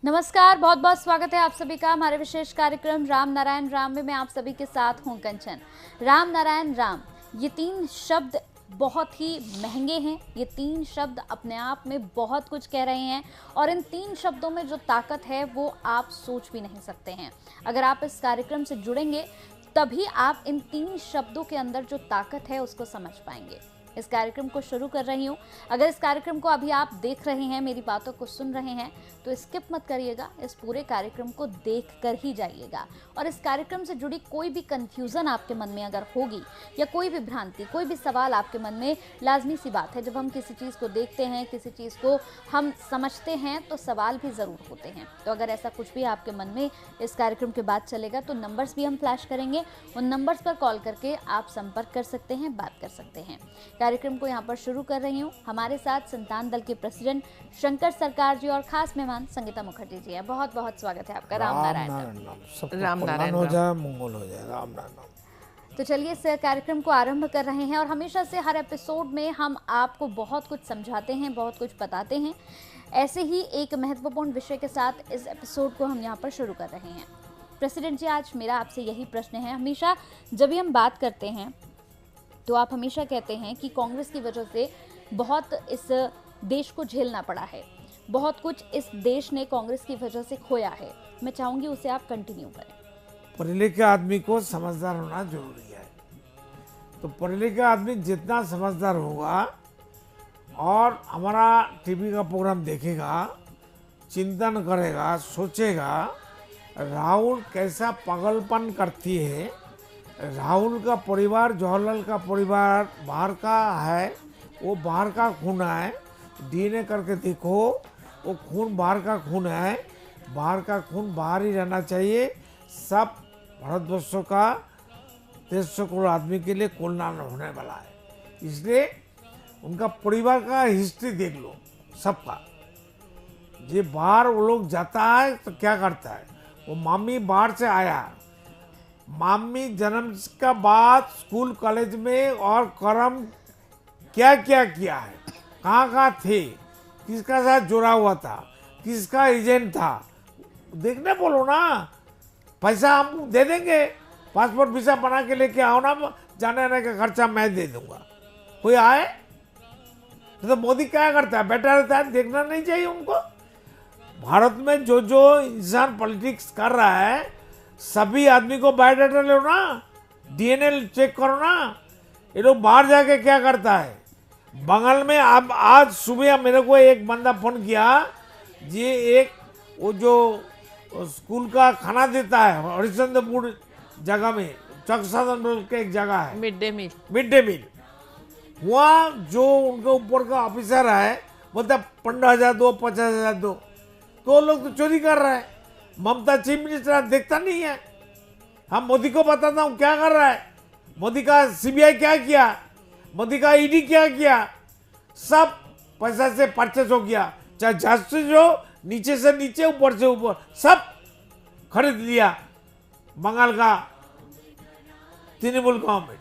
नमस्कार, बहुत बहुत स्वागत है आप सभी का हमारे विशेष कार्यक्रम राम नारायण राम में मैं आप सभी के साथ हूं कंचन। राम नारायण राम, ये तीन शब्द बहुत ही महंगे हैं। ये तीन शब्द अपने आप में बहुत कुछ कह रहे हैं और इन तीन शब्दों में जो ताकत है वो आप सोच भी नहीं सकते हैं। अगर आप इस कार्यक्रम से जुड़ेंगे तभी आप इन तीन शब्दों के अंदर जो ताकत है उसको समझ पाएंगे। इस कार्यक्रम को शुरू कर रही हूँ। अगर इस कार्यक्रम को अभी आप देख रहे हैं, मेरी बातों को सुन रहे हैं, तो स्किप मत करिएगा, इस पूरे कार्यक्रम को देख कर ही जाइएगा। और इस कार्यक्रम से जुड़ी कोई भी कंफ्यूजन आपके मन में अगर होगी या कोई भी भ्रांति, कोई भी सवाल आपके मन में, लाजमी सी बात है, जब हम किसी चीज़ को देखते हैं, किसी चीज़ को हम समझते हैं तो सवाल भी ज़रूर होते हैं। तो अगर ऐसा कुछ भी आपके मन में इस कार्यक्रम के बाद चलेगा तो नंबर्स भी हम फ्लैश करेंगे। उन नंबर्स पर कॉल करके आप संपर्क कर सकते हैं, बात कर सकते हैं। कार्यक्रम को यहाँ पर शुरू कर रही हूँ। हमारे साथ संतान दल के प्रेसिडेंट शंकर सरकार जी और खास मेहमान संगीता मुखर्जी जी हैं। बहुत बहुत स्वागत है आपका। राम नारायण राम नारायण हो जाए, मंगल हो जाए। राम नारायण। तो चलिए इस कार्यक्रम को आरंभ कर रहे हैं और हमेशा से हर एपिसोड में हम आपको बहुत कुछ समझाते हैं, बहुत कुछ बताते हैं। ऐसे ही एक महत्वपूर्ण विषय के साथ इस एपिसोड को हम यहाँ पर शुरू कर रहे हैं। प्रेसिडेंट जी, आज मेरा आपसे यही प्रश्न है। हमेशा जब भी हम बात करते हैं तो आप हमेशा कहते हैं कि कांग्रेस की वजह से बहुत इस देश को झेलना पड़ा है, बहुत कुछ इस देश ने कांग्रेस की वजह से खोया है। मैं चाहूंगी उसे आप कंटिन्यू करें। पढ़े लिखे आदमी को समझदार होना जरूरी है। तो पढ़े लिखे आदमी जितना समझदार होगा और हमारा टीवी का प्रोग्राम देखेगा, चिंतन करेगा, सोचेगा राहुल कैसा पागलपन करती है। राहुल का परिवार, जवाहरलाल का परिवार बाहर का है, वो बाहर का खून है। डीएनए करके देखो, वो खून बाहर का खून है। बाहर का खून बाहर ही रहना चाहिए। सब भारतवर्षों का 300 करोड़ आदमी के लिए कल्याण होने वाला है। इसलिए उनका परिवार का हिस्ट्री देख लो सबका। ये बाहर वो लोग जाता है तो क्या करता है, वो मामी बाहर से आया, मामी जन्म का बाद स्कूल कॉलेज में और कर्म क्या क्या किया है, कहाँ कहाँ थे, किसका साथ जुड़ा हुआ था, किसका एजेंट था, देखने बोलो ना। पैसा हम दे देंगे, पासपोर्ट वीजा बना के लेके आओ ना, जाने आने का खर्चा मैं दे दूंगा। कोई आए तो मोदी क्या करता है, बैठा रहता है, देखना नहीं चाहिए उनको। भारत में जो जो इंसान पॉलिटिक्स कर रहा है, सभी आदमी को बायोडाटा लो ना, डीएनए चेक करो ना। ये लोग बाहर जाके क्या करता है। बंगाल में अब आज सुबह मेरे को एक बंदा फोन किया, ये एक वो जो स्कूल का खाना देता है हरिश्चंद्रपुर जगह में, चकसादन बोल के एक जगह है, मिड डे मील। वहाँ जो उनके ऊपर का ऑफिसर है बोलता 15,000 दो, 50,000 दो, तो लोग तो चोरी कर रहे हैं। ममता चीफ मिनिस्टर देखता नहीं है। हम मोदी को बताता हूँ क्या कर रहा है, मोदी का सीबीआई क्या किया, मोदी का ईडी क्या किया, सब पैसा से परचेस हो गया। चाहे जासूस हो, नीचे से नीचे, ऊपर से ऊपर, सब खरीद लिया बंगाल का तृणमूल गवर्नमेंट।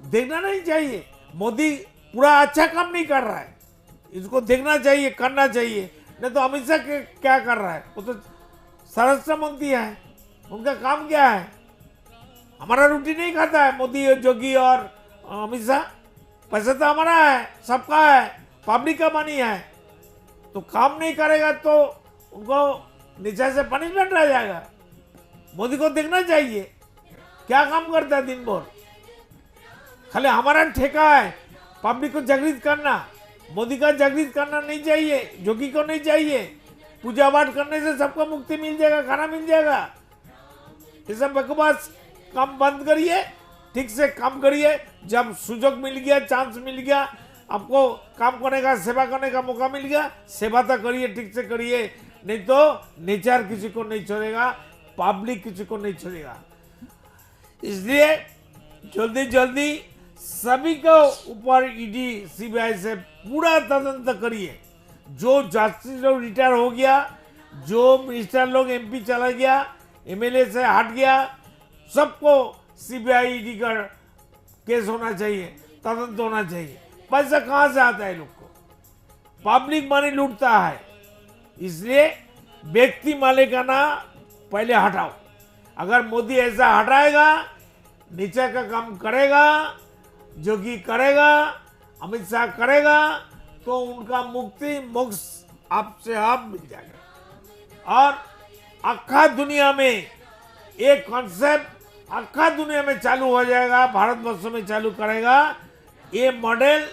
देखना नहीं चाहिए, मोदी पूरा अच्छा काम नहीं कर रहा है, इसको देखना चाहिए, करना चाहिए। नहीं तो अमित शाह क्या कर रहा है, वो तो सरक्षा मंत्री है, उनका काम क्या है। हमारा रोटी नहीं खाता है मोदी, जोगी और अमित शाह। पैसा तो हमारा है, सबका है, पब्लिक का मनी है। तो काम नहीं करेगा तो उनको नीचे से पनिशमेंट रह जाएगा। मोदी को देखना चाहिए क्या काम करता है दिन भर। खाली हमारा ठेका है पब्लिक को जागृत करना, मोदी का जागृत करना नहीं चाहिए, जोगी को नहीं चाहिए। पूजा पाठ करने से सबको मुक्ति मिल जाएगा, खाना मिल जाएगा। ये सब बकवास काम बंद करिए, ठीक से काम करिए। जब सुযোগ मिल गया, चांस मिल गया, आपको काम करने का, सेवा करने का मौका मिल गया, सेवा तो करिए, ठीक से करिए। नहीं तो नेचर किसी को नहीं छोड़ेगा, पब्लिक किसी को नहीं छोड़ेगा। इसलिए जल्दी जल्दी सभी को ऊपर ईडी सीबीआई से पूरा तदंत करिए। जो जस्टिस लोग रिटायर हो गया, जो मिनिस्टर लोग एमपी चला गया, एमएलए से हट गया, सबको सीबीआई ईडी का केस होना चाहिए, तदंत होना चाहिए। पैसा कहाँ से आता है लोग को, पब्लिक मनी लूटता है। इसलिए व्यक्ति मालिकाना पहले हटाओ। अगर मोदी ऐसा हटाएगा, नीचे का काम करेगा, जोगी करेगा, अमित शाह करेगा, तो उनका मुक्ति मोक्ष आपसे आप मिल जाएगा। और अक्खा दुनिया में एक कॉन्सेप्ट अक्खा दुनिया में चालू हो जाएगा, भारतवर्ष में चालू करेगा ये मॉडल,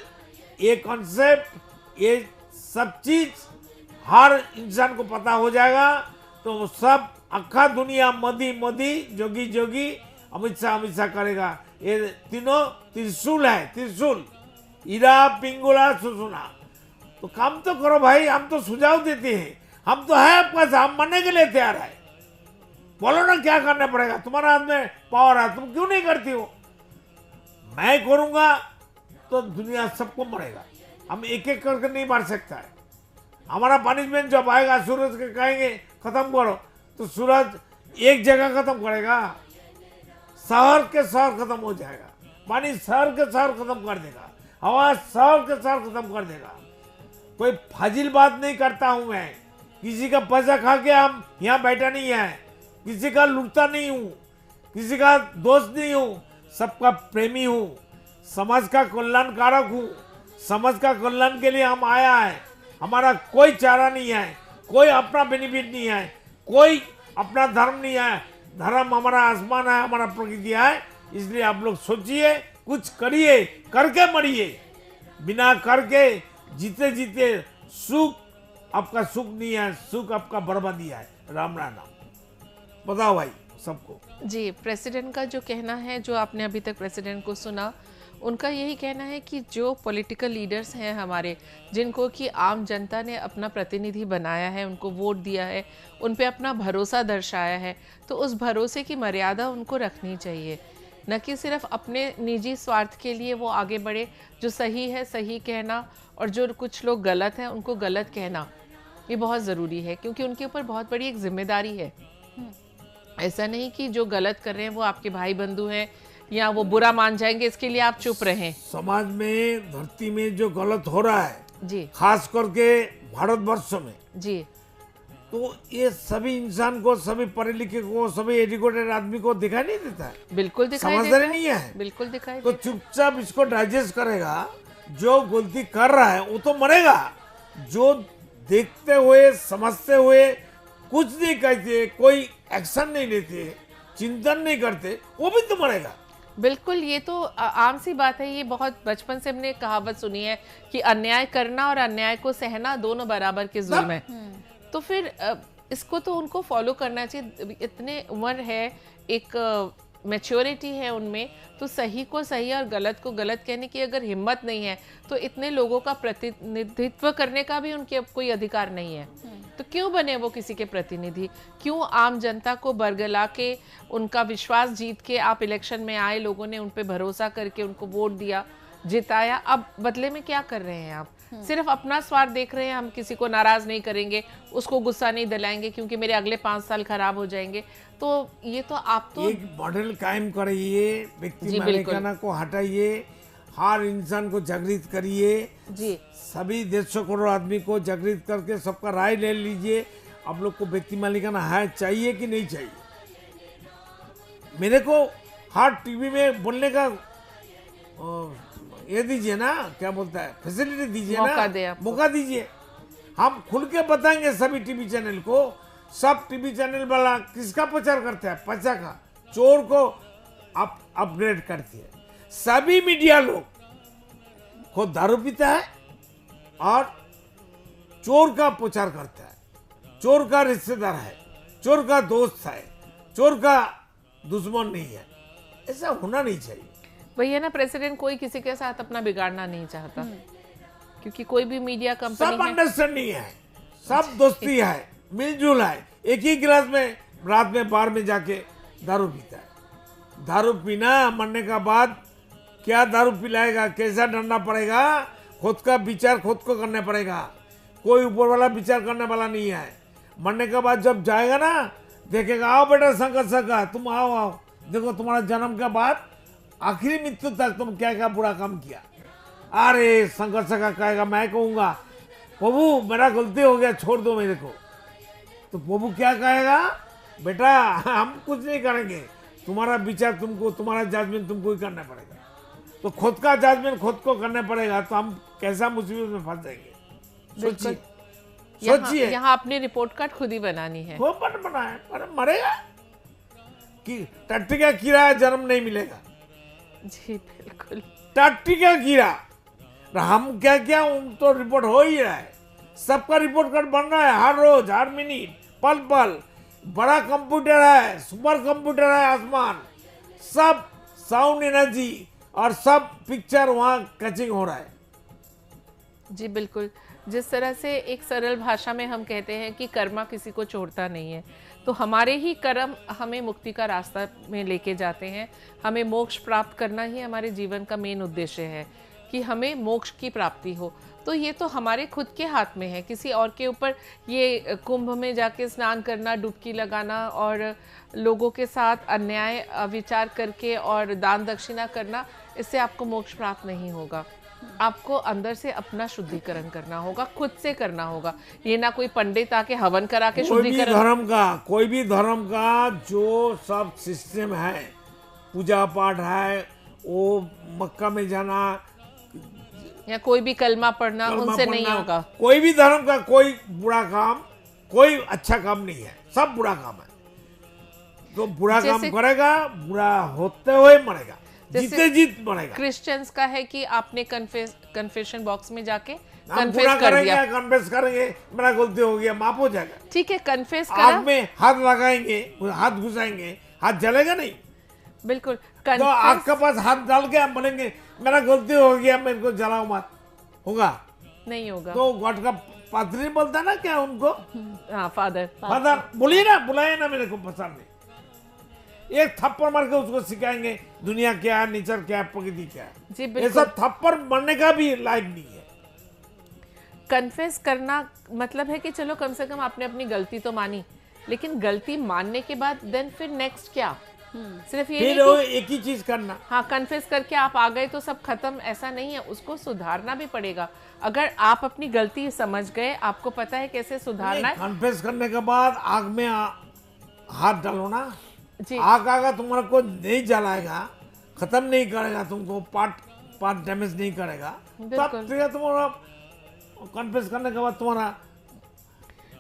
ये कॉन्सेप्ट, ये सब चीज हर इंसान को पता हो जाएगा। तो वो सब अक्खा दुनिया मोदी मोदी, जोगी जोगी, अमित शाह करेगा। ये तीनों त्रिशूल है, त्रिशूल, ईरा पिंगुला सुसुना। तो काम तो करो भाई, हम तो सुझाव देते हैं, हम तो है आपका साथ, हम मरने के लिए तैयार है। बोलो ना क्या करना पड़ेगा, तुम्हारा हाथ में पावर है, तुम क्यों नहीं करती हो? मैं करूंगा तो दुनिया सबको मरेगा, हम एक एक करके नहीं मार सकता है। हमारा पनिशमेंट जब आएगा, सूरज के कहेंगे खत्म करो, तो सूरज एक जगह खत्म करेगा, शहर के शहर खत्म हो जाएगा, पानी शहर के शहर खत्म कर देगा, हवा शहर के शहर खत्म कर देगा। कोई फाजिल बात नहीं करता हूं मैं, किसी का पैसा खा के हम यहाँ बैठा नहीं है, किसी का लुटता नहीं हूँ, किसी का दोस्त नहीं हूँ, सबका प्रेमी हूँ, समाज का कल्याणकारक हूँ, समाज का कल्याण के लिए हम आया है। हमारा कोई चारा नहीं है, कोई अपना बेनिफिट नहीं है, कोई अपना धर्म नहीं है। धर्म हमारा आसमान है, हमारा प्रकृति है। इसलिए आप लोग सोचिए, कुछ करिए, करके मरिए। बिना करके जीते जीते सुख आपका सुख नहीं है, सुख आपका बर्बादी है। राम राम बताओ भाई सबको। जी, प्रेसिडेंट का जो कहना है, जो आपने अभी तक प्रेसिडेंट को सुना, उनका यही कहना है कि जो पॉलिटिकल लीडर्स हैं हमारे, जिनको कि आम जनता ने अपना प्रतिनिधि बनाया है, उनको वोट दिया है, उन पे अपना भरोसा दर्शाया है, तो उस भरोसे की मर्यादा उनको रखनी चाहिए, न कि सिर्फ अपने निजी स्वार्थ के लिए वो आगे बढ़े। जो सही है सही कहना, और जो कुछ लोग गलत हैं उनको गलत कहना, ये बहुत ज़रूरी है, क्योंकि उनके ऊपर बहुत बड़ी एक जिम्मेदारी है। ऐसा नहीं कि जो गलत कर रहे हैं वो आपके भाई बंधु हैं या वो बुरा मान जाएंगे, इसके लिए आप चुप रहें। समाज में, धरती में जो गलत हो रहा है जी, खास करके भारतवर्ष में जी, तो ये सभी इंसान को, सभी पढ़े लिखे को, सभी एजुकेटेड आदमी को दिखाई नहीं देता है, बिल्कुल दिखाई समझदारी देता नहीं है। बिल्कुल दिखाई तो देता चुपचाप इसको डाइजेस्ट करेगा। जो गलती कर रहा है वो तो मरेगा, जो देखते हुए समझते हुए कुछ नहीं कहते, कोई एक्शन नहीं लेते, चिंतन नहीं करते, वो भी तो मरेगा। बिल्कुल, ये तो आम सी बात है। ये बहुत बचपन से हमने कहावत सुनी है कि अन्याय करना और अन्याय को सहना दोनों बराबर के जुल्म है। तो फिर इसको तो उनको फॉलो करना चाहिए। इतने उम्र है, एक मैच्योरिटी है उनमें, तो सही को सही और गलत को गलत कहने की अगर हिम्मत नहीं है, तो इतने लोगों का प्रतिनिधित्व करने का भी उनके अब कोई अधिकार नहीं है। तो क्यों बने वो किसी के प्रतिनिधि? क्यों आम जनता को बरगला के, उनका विश्वास जीत के आप इलेक्शन में आए, लोगों ने उन पे भरोसा करके उनको वोट दिया, जिताया, अब बदले में क्या कर रहे हैं आप? सिर्फ अपना स्वार्थ देख रहे हैं। हम किसी को नाराज नहीं करेंगे, उसको गुस्सा नहीं दिलाएंगे क्योंकि मेरे अगले 5 साल खराब हो जाएंगे। तो ये तो आप तो एक मॉडल कायम करिए, व्यक्ति मालिकाना को हटाइए, हर इंसान को जागृत करिए जी, सभी 150 करोड़ आदमी को जागृत करके सबका राय ले लीजिए। आप लोग को व्यक्ति मालिकाना है चाहिए कि नहीं चाहिए? मेरे को हर टीवी में बोलने का ये दीजिए ना, क्या बोलता है, फैसिलिटी दीजिए ना, मौका दीजिए। हम खुल के बताएंगे सभी टीवी चैनल को। सब टीवी चैनल वाला किसका प्रचार करता है? पैसा का, चोर को अपग्रेड करती है। सभी मीडिया लोग खुद दारू पीता है और चोर का प्रचार करता है। चोर का रिश्तेदार है, चोर का दोस्त है, चोर का दुश्मन नहीं है। ऐसा होना नहीं चाहिए। वही है ना, प्रेसिडेंट कोई किसी के साथ अपना बिगाड़ना नहीं चाहता, क्योंकि कोई भी मीडिया कंपनी सब अंडरस्टैंडिंग है, सब दोस्ती है, मिलजुल है। एक ही गिलास में रात में बार में जाके दारू पीता है। दारू पीना, मरने का बाद क्या दारू पिलाएगा, कैसा डरना पड़ेगा, खुद का विचार खुद को करना पड़ेगा। कोई ऊपर वाला विचार करने वाला नहीं है। मरने के बाद जब जाएगा ना, देखेगा, आओ बेटा शंकर सका, तुम आओ आओ, देखो तुम्हारा जन्म के बाद आखिरी मृत्यु तक तुम क्या क्या बुरा काम किया। अरे शंकर सका कहेगा, मैं कहूँगा प्रभु मेरा गलती हो गया, छोड़ दो मेरे को। तो प्रभु क्या कहेगा, बेटा हम कुछ नहीं करेंगे, तुम्हारा विचार तुमको, तुम्हारा जजमेंट तुमको ही करना पड़ेगा। तो खुद का जजमेंट खुद को करना पड़ेगा, तो हम कैसा मुसीबत में फंस जाएंगे। सोचिए सोचिए, यहाँ अपनी रिपोर्ट कार्ड खुद ही बनानी है। वो बनाए पर मरेगा कि टट्टी का कीड़ा जन्म नहीं मिलेगा। जी बिल्कुल, टट्टी का कीड़ा, हम क्या क्या तो रिपोर्ट हो ही रहा है, सबका रिपोर्ट कार्ड बन रहा है हर रोज हर मिनट पल पल। बड़ा कंप्यूटर है, सुपर कंप्यूटर है, आसमान सब साउंड एनर्जी और सब पिक्चर वहाँ कैचिंग हो रहा है। जी बिल्कुल, जिस तरह से एक सरल भाषा में हम कहते हैं कि कर्मा किसी को छोड़ता नहीं है, तो हमारे ही कर्म हमें मुक्ति का रास्ता में लेके जाते हैं। हमें मोक्ष प्राप्त करना ही हमारे जीवन का मेन उद्देश्य है कि हमें मोक्ष की प्राप्ति हो। तो ये तो हमारे खुद के हाथ में है, किसी और के ऊपर ये कुंभ में जाके स्नान करना, डुबकी लगाना और लोगों के साथ अन्याय विचार करके और दान दक्षिणा करना, इससे आपको मोक्ष प्राप्त नहीं होगा। आपको अंदर से अपना शुद्धिकरण करना होगा, खुद से करना होगा। ये ना कोई पंडित आके हवन करा के शुद्धिकरण। कोई भी धर्म का जो सब सिस्टम है, पूजा पाठ है, वो मक्का में जाना या कोई भी कलमा पढ़ना, उनसे नहीं होगा। कोई भी धर्म का कोई बुरा काम, कोई अच्छा काम नहीं है, सब बुरा काम है। तो बुरा काम करेगा, बुरा होते हुए मरेगा, जीते जीत मरेगा। क्रिश्चियंस का है कि आपने कन्फेशन बॉक्स में जाके कन्फेस कर दिया, कन्फेस करेंगे, मेरा गलती हो गया, माफ हो जाएगा। ठीक है, कन्फेस करा, आग में हाथ लगाएंगे, हाथ घुसाएंगे, हाथ जलेगा नहीं। बिल्कुल, तो आग के पास हाथ डाल के हम बोलेंगे मेरा गलती हो गया, मेरे को जलाओ मत, होगा नहीं होगा। तो गॉड का पादरी बोलता ना क्या उनको, हाँ फादर बोलिए ना, बुलाए ना मेरे को पसंद नहीं। एक थप्पड़ मार के उसको सिखाएंगे दुनिया क्या है, नेचर क्या है, प्रकृति क्या है। जी ये बिल्कुल, सब थप्पड़ मारने का भी लायक नहीं है। कन्फेस करना मतलब है कि चलो कम से कम आपने अपनी गलती तो मानी, लेकिन गलती मानने के बाद देन फिर नेक्स्ट क्या? सिर्फ ये फिर नहीं कि एक ही चीज करना। हाँ, कन्फेस करके आप आ गए तो सब खत्म, ऐसा नहीं है, उसको सुधारना भी पड़ेगा। अगर आप अपनी गलती समझ गए, आपको पता है कैसे सुधारना है। कन्फेस करने के बाद आग में हाथ डालो ना जी, आग आगा तुम्हारे को नहीं जलाएगा, खत्म नहीं करेगा, तुमको पार्ट डैमेज नहीं करेगा, तब तुम्हारा कन्फेस करने के बाद तुम्हारा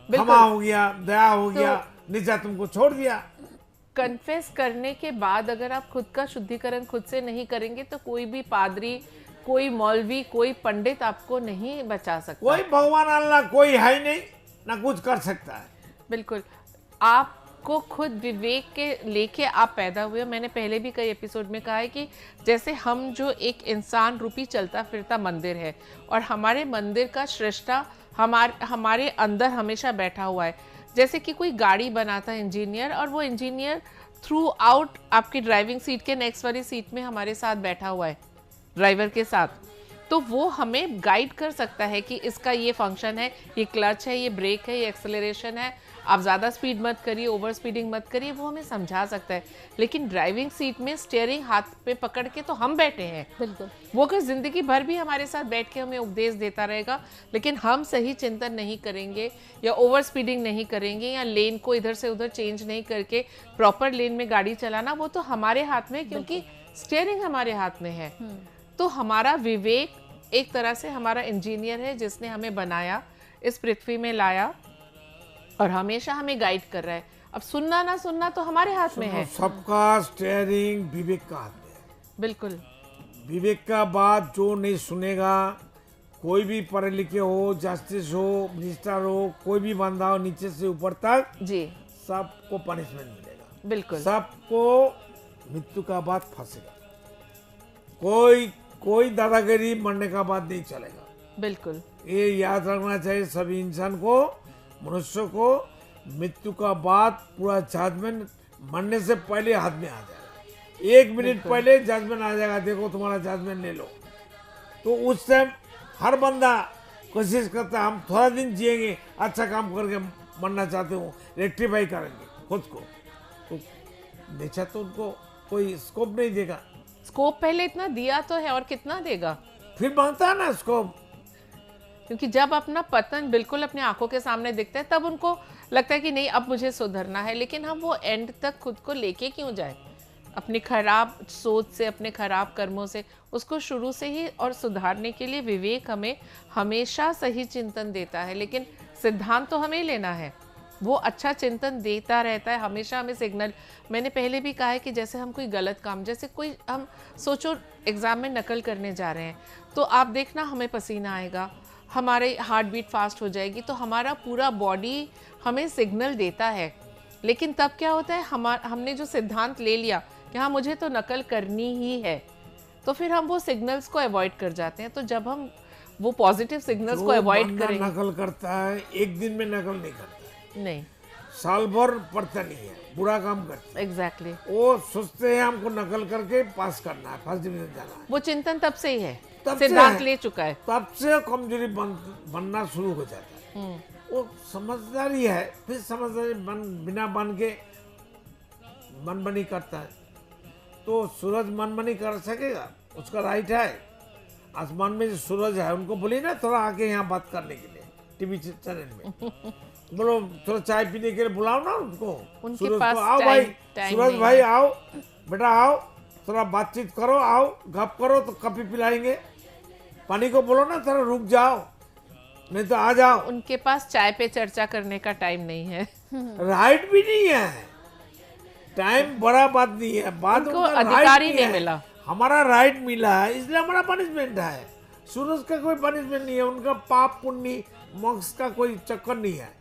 क्षमा हो गया, दया हो गया, नीचा तुमको छोड़ दिया। कन्फेस करने के बाद अगर आप खुद का शुद्धिकरण खुद से नहीं करेंगे तो कोई भी पादरी, कोई मौलवी, कोई पंडित आपको नहीं बचा सकता। कोई भगवान अल्लाह कोई है ही नहीं, ना कुछ कर सकता है। बिल्कुल, आपको खुद विवेक के लेके आप पैदा हुए। मैंने पहले भी कई एपिसोड में कहा है कि जैसे हम जो एक इंसान रूपी चलता फिरता मंदिर है, और हमारे मंदिर का सृष्टा हमारे अंदर हमेशा बैठा हुआ है। जैसे कि कोई गाड़ी बनाता है इंजीनियर, और वो इंजीनियर थ्रू आउट आपकी ड्राइविंग सीट के नेक्स्ट वाली सीट में हमारे साथ बैठा हुआ है, ड्राइवर के साथ, तो वो हमें गाइड कर सकता है कि इसका ये फंक्शन है, ये क्लच है, ये ब्रेक है, ये एक्सेलरेशन है, आप ज़्यादा स्पीड मत करिए, ओवर स्पीडिंग मत करिए, वो हमें समझा सकता है। लेकिन ड्राइविंग सीट में स्टीयरिंग हाथ पे पकड़ के तो हम बैठे हैं। बिल्कुल, वो अगर जिंदगी भर भी हमारे साथ बैठ के हमें उपदेश देता रहेगा, लेकिन हम सही चिंतन नहीं करेंगे या ओवर स्पीडिंग नहीं करेंगे या लेन को इधर से उधर चेंज नहीं करके प्रॉपर लेन में गाड़ी चलाना, वो तो हमारे हाथ में, क्योंकि स्टीयरिंग हमारे हाथ में है। तो हमारा विवेक एक तरह से हमारा इंजीनियर है, जिसने हमें बनाया, इस पृथ्वी में लाया और हमेशा हमें गाइड कर रहा है। अब सुनना ना सुनना तो हमारे हाथ में है। सबका स्टीयरिंग विवेक का हाथ में है। बिल्कुल, विवेक का बात जो नहीं सुनेगा, कोई भी पढ़े लिखे हो, जस्टिस हो, मिनिस्टर हो, कोई भी बंदा हो, नीचे से ऊपर तक जी, सबको पनिशमेंट मिलेगा। बिल्कुल, सबको मृत्यु का बाद फंसेगा। कोई दादागिरी मरने का बाद नहीं चलेगा। बिल्कुल, ये याद रखना चाहिए सभी इंसान को, मनुष्य को। मृत्यु का बाद पूरा जजमेंट मरने से पहले हाथ में आ जाएगा। 1 मिनट पहले जजमेंट आ जाएगा, देखो तुम्हारा जजमेंट ले लो। तो उस टाइम हर बंदा कोशिश करता है हम थोड़ा दिन जिएंगे, अच्छा काम करके मरना चाहते हो, रेक्टिफाई करेंगे खुद को। तो नेचर तो उनको कोई स्कोप नहीं देगा। स्कोप पहले इतना दिया तो है, और कितना देगा? फिर बनता है ना स्कोप। क्योंकि जब अपना पतन बिल्कुल अपने आंखों के सामने दिखता है, तब उनको लगता है कि नहीं अब मुझे सुधरना है, लेकिन हम वो एंड तक खुद को लेके क्यों जाए? अपनी खराब सोच से, अपने खराब कर्मों से उसको शुरू से ही, और सुधारने के लिए विवेक हमें हमेशा सही चिंतन देता है, लेकिन सिद्धांत तो हमें लेना है। वो अच्छा चिंतन देता रहता है हमेशा हमें सिग्नल। मैंने पहले भी कहा है कि जैसे हम कोई गलत काम, जैसे कोई हम सोचो एग्ज़ाम में नकल करने जा रहे हैं, तो आप देखना हमें पसीना आएगा, हमारे हार्ट बीट फास्ट हो जाएगी, तो हमारा पूरा बॉडी हमें सिग्नल देता है। लेकिन तब क्या होता है, हमने जो सिद्धांत ले लिया कि हाँ मुझे तो नकल करनी ही है, तो फिर हम वो सिग्नल्स को अवॉइड कर जाते हैं। तो जब हम वो पॉजिटिव सिग्नल्स को अवॉइड करेंगे, नकल करता है एक दिन में नकल नहीं करता, नहीं साल भर पढ़ता नहीं है, बुरा काम करता है। एग्जैक्टली वो सोचते हैं हमको नकल करके पास करना है, फर्स्ट डिवीजन जाना है। वो चिंतन तब से ही है, तब से सिद्धांत है। ले चुका है। तब से कमजोरी बनना शुरू हो जाता है। वो समझदारी है, फिर समझदारी बिना बन के मनमानी करता है। तो सूरज मनमानी कर सकेगा, उसका राइट है। आसमान में जो सूरज है उनको बोलिए ना थोड़ा आके यहाँ बात करने के लिए टीवी चैनल में, बोलो थोड़ा चाय पीने के लिए बुलाओ ना उनको, उनके सूरज पास को, आओ भाई टाइम सूरज नहीं भाई है। आओ बेटा आओ, थोड़ा बातचीत करो, आओ गप करो, तो कॉफी पिलाएंगे। पानी को बोलो ना थोड़ा रुक जाओ, नहीं तो आ जाओ। उनके पास चाय पे चर्चा करने का टाइम नहीं है। राइट भी नहीं है, टाइम बड़ा बात नहीं है, बात उनको उनका अधिकार right ही नहीं नहीं है। मिला। हमारा राइट मिला है इसलिए हमारा पनिशमेंट है। सूरज का कोई पनिशमेंट नहीं है, उनका पाप पुण्य मोक्ष का कोई चक्कर नहीं है,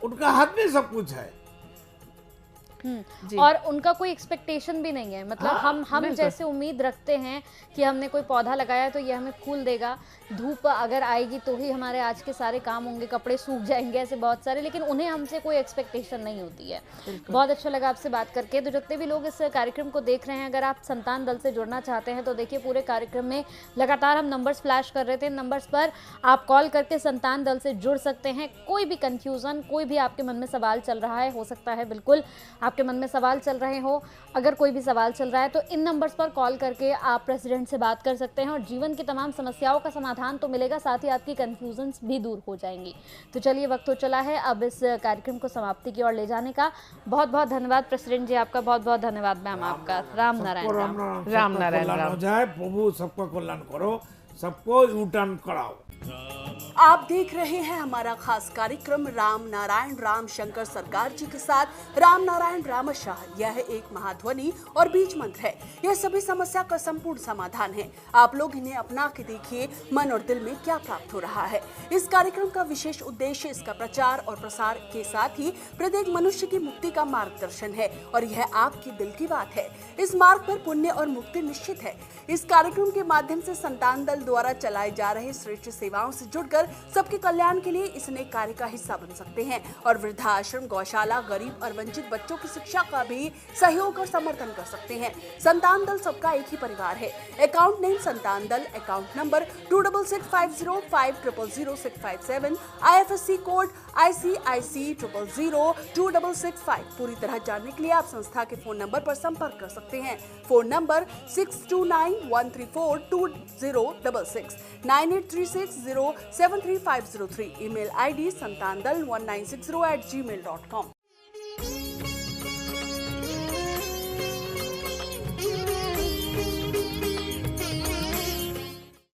उनका हाथ में सब कुछ है। जी। और उनका कोई एक्सपेक्टेशन भी नहीं है, मतलब हाँ, हम जैसे उम्मीद रखते हैं कि हमने कोई पौधा लगाया तो ये हमें फूल देगा, धूप अगर आएगी तो ही हमारे आज के सारे काम होंगे, कपड़े सूख जाएंगे, ऐसे बहुत सारे, लेकिन उन्हें हमसे कोई एक्सपेक्टेशन नहीं होती है। बहुत अच्छा लगा आपसे बात करके। तो जितने भी लोग इस कार्यक्रम को देख रहे हैं, अगर आप संतान दल से जुड़ना चाहते हैं तो देखिए पूरे कार्यक्रम में लगातार हम नंबर्स फ्लैश कर रहे थे, नंबर्स पर आप कॉल करके संतान दल से जुड़ सकते हैं। कोई भी कंफ्यूजन, कोई भी आपके मन में सवाल चल रहा है, हो सकता है बिल्कुल आपके मन में सवाल चल रहे हो, अगर कोई भी सवाल चल रहा है तो इन नंबर्स पर कॉल करके आप प्रेसिडेंट से बात कर सकते हैं और जीवन की तमाम समस्याओं का समाधान तो मिलेगा, साथ ही आपकी कंफ्यूजन्स भी दूर हो जाएंगी। तो चलिए वक्त हो चला है अब इस कार्यक्रम को समाप्ति की ओर ले जाने का। बहुत बहुत धन्यवाद प्रेसिडेंट जी, आपका बहुत बहुत धन्यवाद मैम आपका। राम नारायण राम। राम नारायण कल्याण राम। हो जाए, प्रभु सबका कल्याण करो, सबको यू टर्न कराओ। आप देख रहे हैं हमारा खास कार्यक्रम राम नारायण राम शंकर सरकार जी के साथ राम नारायण रामशाह। यह एक महाध्वनि और बीज मंत्र है, यह सभी समस्या का संपूर्ण समाधान है। आप लोग इन्हें अपना के देखिए मन और दिल में क्या प्राप्त हो रहा है। इस कार्यक्रम का विशेष उद्देश्य इसका प्रचार और प्रसार के साथ ही प्रत्येक मनुष्य की मुक्ति का मार्गदर्शन है और यह आपकी दिल की बात है। इस मार्ग पर पुण्य और मुक्ति निश्चित है। इस कार्यक्रम के माध्यम से संतान दल द्वारा चलाए जा रहे श्रेष्ठ सेवाओं से जुड़कर सबके कल्याण के लिए इस नए कार्य का हिस्सा बन सकते हैं और वृद्धाश्रम, गौशाला, गरीब और वंचित बच्चों की शिक्षा का भी सहयोग और समर्थन कर सकते हैं। संतान दल सबका एक ही परिवार है। अकाउंट नेम संतान दल, account number 266505000657, IFSC code ICIC 000265। पूरी तरह जानने के लिए आप संस्था के फोन नंबर पर संपर्क कर सकते हैं। Phone number 6291342066, 9836073503, email ID santandal1960@gmail.com।